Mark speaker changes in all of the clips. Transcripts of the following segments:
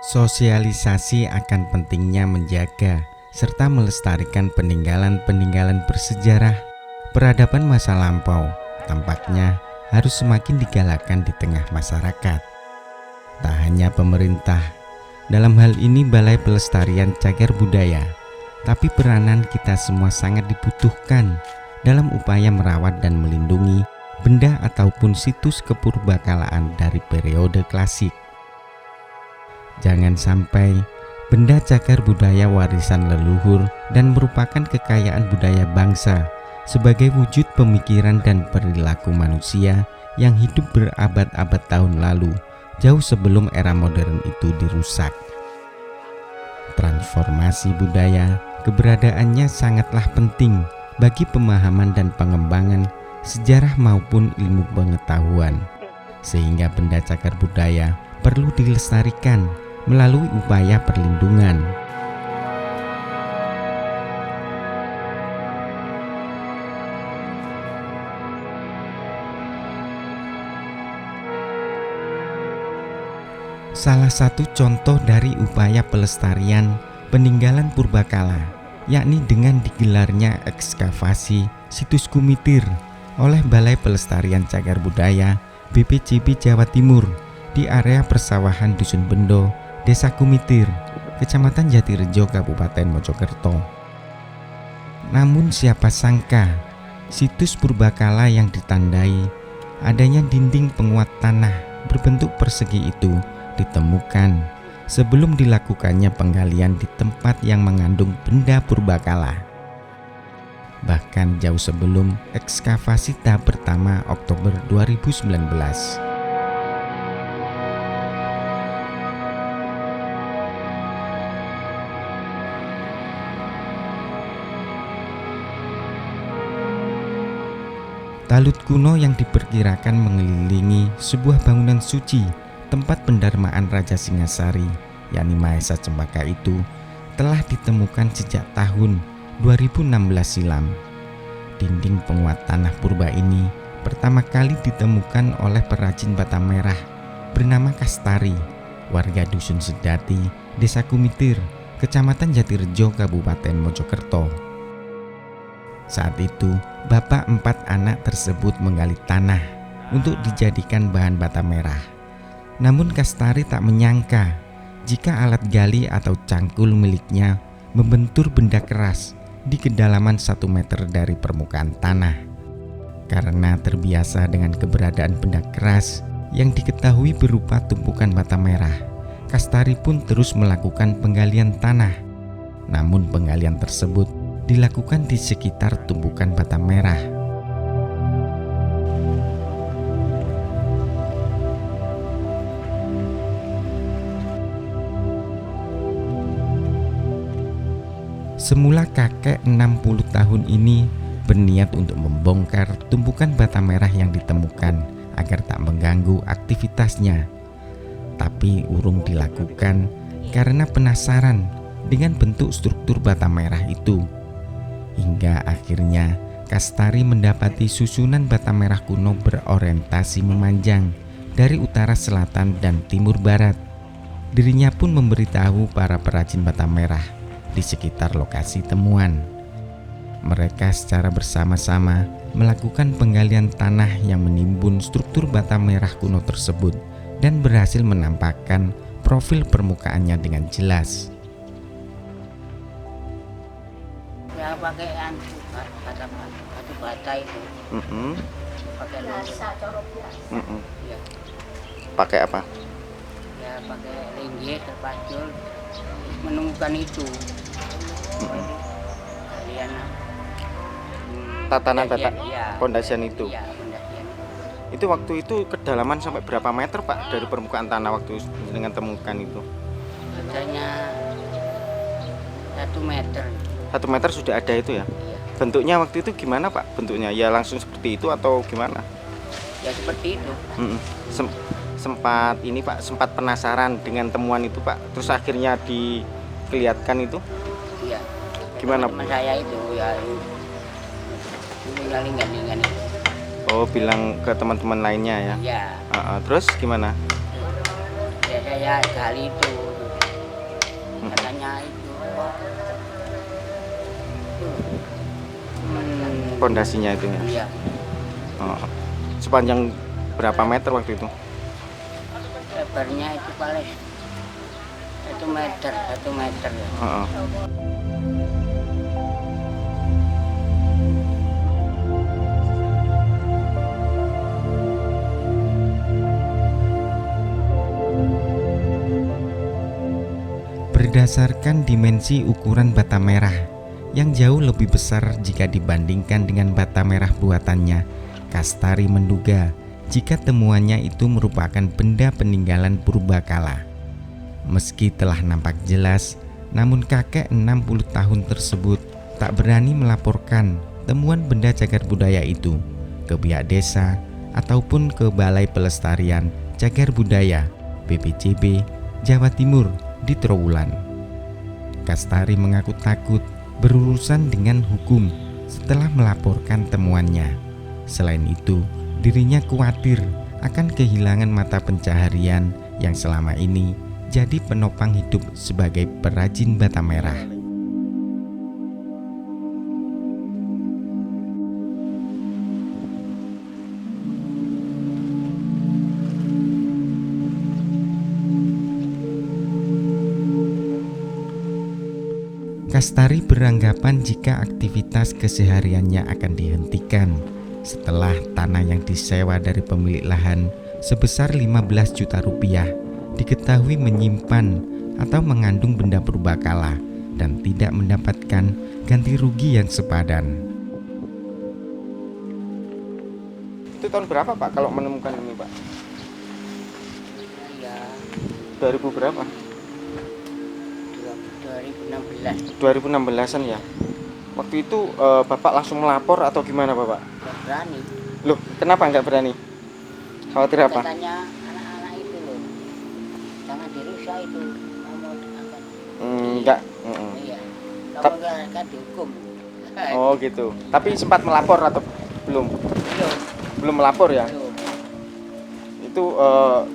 Speaker 1: Sosialisasi akan pentingnya menjaga serta melestarikan peninggalan-peninggalan bersejarah peradaban masa lampau tampaknya harus semakin digalakkan di tengah masyarakat. Tak hanya pemerintah, dalam hal ini Balai Pelestarian Cagar Budaya, tapi peranan kita semua sangat dibutuhkan dalam upaya merawat dan melindungi benda ataupun situs kepurbakalaan dari periode klasik. Jangan sampai benda cagar budaya warisan leluhur dan merupakan kekayaan budaya bangsa sebagai wujud pemikiran dan perilaku manusia yang hidup berabad-abad tahun lalu, jauh sebelum era modern itu dirusak. Transformasi budaya keberadaannya sangatlah penting bagi pemahaman dan pengembangan sejarah maupun ilmu pengetahuan, sehingga benda cagar budaya perlu dilestarikan melalui upaya perlindungan. Salah satu contoh dari upaya pelestarian peninggalan purbakala yakni dengan digelarnya ekskavasi situs Kumitir oleh Balai Pelestarian Cagar Budaya BPCB Jawa Timur di area persawahan Dusun Bendo, Desa Kumitir, Kecamatan Jatirejo, Kabupaten Mojokerto. Namun siapa sangka situs purbakala yang ditandai adanya dinding penguat tanah berbentuk persegi itu ditemukan sebelum dilakukannya penggalian di tempat yang mengandung benda purbakala. Bahkan jauh sebelum ekskavasi tahap pertama Oktober 2019. Talut kuno yang diperkirakan mengelilingi sebuah bangunan suci tempat pendarmaan Raja Singasari, yakni Mahesa Cempaka itu, telah ditemukan sejak tahun 2016 silam. Dinding penguat tanah purba ini pertama kali ditemukan oleh perajin bata merah bernama Kastari, warga Dusun Sedati, Desa Kumitir, Kecamatan Jatirejo, Kabupaten Mojokerto. Saat itu, bapak 4 anak tersebut menggali tanah untuk dijadikan bahan bata merah. Namun Kastari tak menyangka jika alat gali atau cangkul miliknya membentur benda keras di kedalaman 1 meter dari permukaan tanah. Karena terbiasa dengan keberadaan benda keras yang diketahui berupa tumpukan bata merah, Kastari pun terus melakukan penggalian tanah. Namun penggalian tersebut dilakukan di sekitar tumpukan bata merah. Semula kakek 60 tahun ini berniat untuk membongkar tumpukan bata merah yang ditemukan agar tak mengganggu aktivitasnya. Tapi urung dilakukan karena penasaran dengan bentuk struktur bata merah itu. Hingga akhirnya Kastari mendapati susunan bata merah kuno berorientasi memanjang dari utara, selatan, dan timur barat. Dirinya pun memberitahu para perajin bata merah di sekitar lokasi temuan. Mereka secara bersama-sama melakukan penggalian tanah yang menimbun struktur bata merah kuno tersebut dan berhasil menampakkan profil permukaannya dengan jelas.
Speaker 2: Ya pakai batu bata itu. Pakai biasa corok biasa. Ya.
Speaker 3: Pakai apa?
Speaker 2: Ya pakai ringgit terpacul menemukan itu. Kalian
Speaker 3: Tatanan
Speaker 2: pondasian
Speaker 3: itu.
Speaker 2: Ya, pondasian.
Speaker 3: Itu waktu itu kedalaman sampai berapa meter Pak dari permukaan tanah waktu dengan temukan itu?
Speaker 2: Katanya 1 meter.
Speaker 3: 1 meter sudah ada itu ya?
Speaker 2: Iya.
Speaker 3: Bentuknya waktu itu gimana Pak? Bentuknya ya langsung seperti itu atau gimana?
Speaker 2: Ya seperti itu.
Speaker 3: Sempat ini Pak, sempat penasaran dengan temuan itu Pak, terus akhirnya dilihatkan itu?
Speaker 2: Iya.
Speaker 3: Gimana
Speaker 2: Teman saya itu ya tinggal itu.
Speaker 3: Oh, bilang ke teman-teman lainnya ya?
Speaker 2: Iya.
Speaker 3: Terus gimana?
Speaker 2: Ya saya gali itu katanya itu
Speaker 3: Pondasinya itu ya.
Speaker 2: iya
Speaker 3: Oh. Sepanjang berapa meter waktu itu?
Speaker 2: lebarnya itu paling 1 meter ya.
Speaker 3: Oh.
Speaker 1: Berdasarkan dimensi ukuran bata merah yang jauh lebih besar jika dibandingkan dengan bata merah buatannya, Kastari menduga jika temuannya itu merupakan benda peninggalan purbakala. Meski telah nampak jelas, namun kakek 60 tahun tersebut tak berani melaporkan temuan benda cagar budaya itu ke pihak desa ataupun ke Balai Pelestarian Cagar Budaya BPCB Jawa Timur di Trowulan. Kastari mengaku takut berurusan dengan hukum setelah melaporkan temuannya. Selain itu, dirinya khawatir akan kehilangan mata pencaharian yang selama ini jadi penopang hidup sebagai perajin bata merah. Kastari beranggapan jika aktivitas kesehariannya akan dihentikan setelah tanah yang disewa dari pemilik lahan sebesar 15 juta rupiah diketahui menyimpan atau mengandung benda purbakala dan tidak mendapatkan ganti rugi yang sepadan.
Speaker 3: Itu tahun berapa Pak kalau menemukan ini Pak?
Speaker 2: Ya
Speaker 3: 2000 berapa?
Speaker 2: 2016
Speaker 3: 2016an ya. Waktu itu Bapak langsung melapor atau gimana Bapak?
Speaker 2: nggak berani.
Speaker 3: Loh, kenapa nggak berani? Khawatir apa?
Speaker 2: Katanya anak-anak itu loh, jangan dirusak itu, kamu akan
Speaker 3: Enggak.
Speaker 2: iya,
Speaker 3: Tap-
Speaker 2: kamu akan dihukum.
Speaker 3: Oh gitu. Tapi sempat melapor atau belum?
Speaker 2: Belum,
Speaker 3: Belum melapor ya?
Speaker 2: belum.
Speaker 3: Itu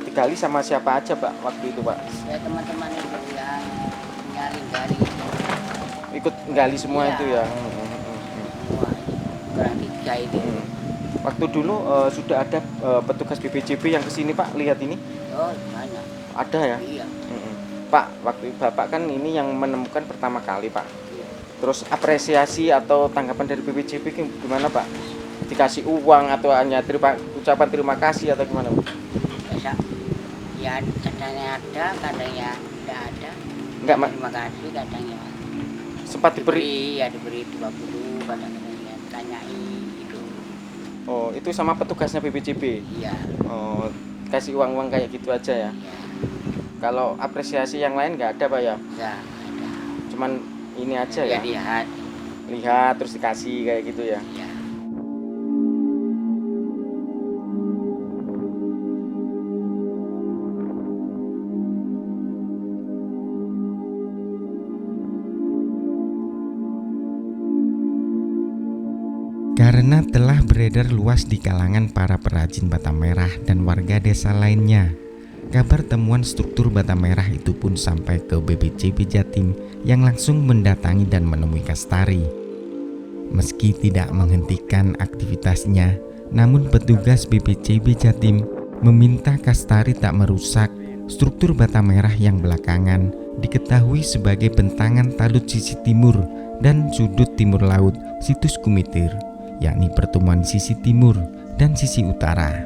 Speaker 3: digali sama siapa aja Pak waktu itu Pak?
Speaker 2: Ya teman-teman itu yang nyari-nyari
Speaker 3: Ikut gali semua
Speaker 2: Iya.
Speaker 3: itu ya?
Speaker 2: semua, kurang 3 itu.
Speaker 3: Waktu dulu sudah ada petugas BPJB yang kesini Pak, lihat ini?
Speaker 2: Oh banyak,
Speaker 3: Ada ya?
Speaker 2: iya.
Speaker 3: Pak, waktu Bapak kan ini yang menemukan pertama kali Pak.
Speaker 2: Iya.
Speaker 3: Terus apresiasi atau tanggapan dari BPJB gimana Pak? Dikasih uang atau hanya ucapan terima kasih atau gimana Pak?
Speaker 2: Biasa, ya kadangnya ada, kadangnya tidak ada.
Speaker 3: Enggak Mak,
Speaker 2: Terima kasih, kadangnya
Speaker 3: sempat diberi.
Speaker 2: ya diberi 20, kadang-kadangnya tanyai itu.
Speaker 3: Oh, itu sama petugasnya BPJB.
Speaker 2: Iya,
Speaker 3: Oh, kasih uang-uang kayak gitu aja ya.
Speaker 2: iya,
Speaker 3: Kalau apresiasi yang lain nggak ada Pak ya?
Speaker 2: enggak ada.
Speaker 3: Cuman ini aja
Speaker 2: Ya
Speaker 3: ya.
Speaker 2: lihat,
Speaker 3: Lihat terus dikasih kayak gitu ya.
Speaker 2: ya.
Speaker 1: Karena telah beredar luas di kalangan para perajin bata merah dan warga desa lainnya, kabar temuan struktur bata merah itu pun sampai ke BPCB Jatim yang langsung mendatangi dan menemui Kastari. Meski tidak menghentikan aktivitasnya, namun petugas BPCB Jatim meminta Kastari tak merusak struktur bata merah yang belakangan diketahui sebagai bentangan talut sisi timur dan sudut timur laut situs Kumitir, yakni pertemuan sisi timur dan sisi utara.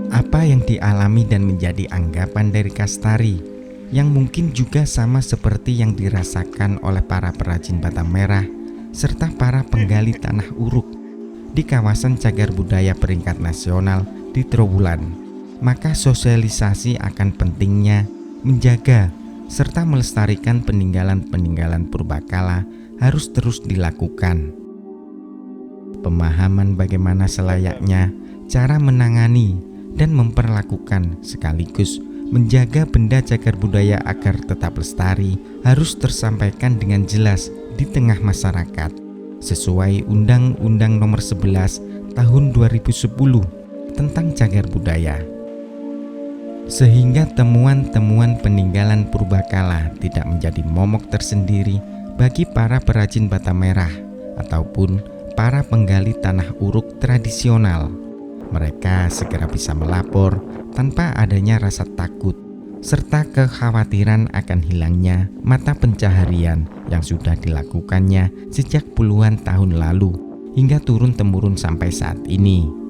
Speaker 1: Apa yang dialami dan menjadi anggapan dari Kastari yang mungkin juga sama seperti yang dirasakan oleh para perajin bata merah serta para penggali tanah uruk di kawasan cagar budaya peringkat nasional di Trowulan, maka sosialisasi akan pentingnya menjaga serta melestarikan peninggalan-peninggalan purbakala harus terus dilakukan. Pemahaman bagaimana selayaknya cara menangani dan memperlakukan sekaligus menjaga benda cagar budaya agar tetap lestari harus tersampaikan dengan jelas di tengah masyarakat, sesuai Undang-Undang Nomor 11 Tahun 2010 tentang cagar budaya. Sehingga temuan-temuan peninggalan purbakala tidak menjadi momok tersendiri bagi para perajin bata merah ataupun para penggali tanah uruk tradisional. Mereka segera bisa melapor tanpa adanya rasa takut serta kekhawatiran akan hilangnya mata pencaharian yang sudah dilakukannya sejak puluhan tahun lalu hingga turun-temurun sampai saat ini.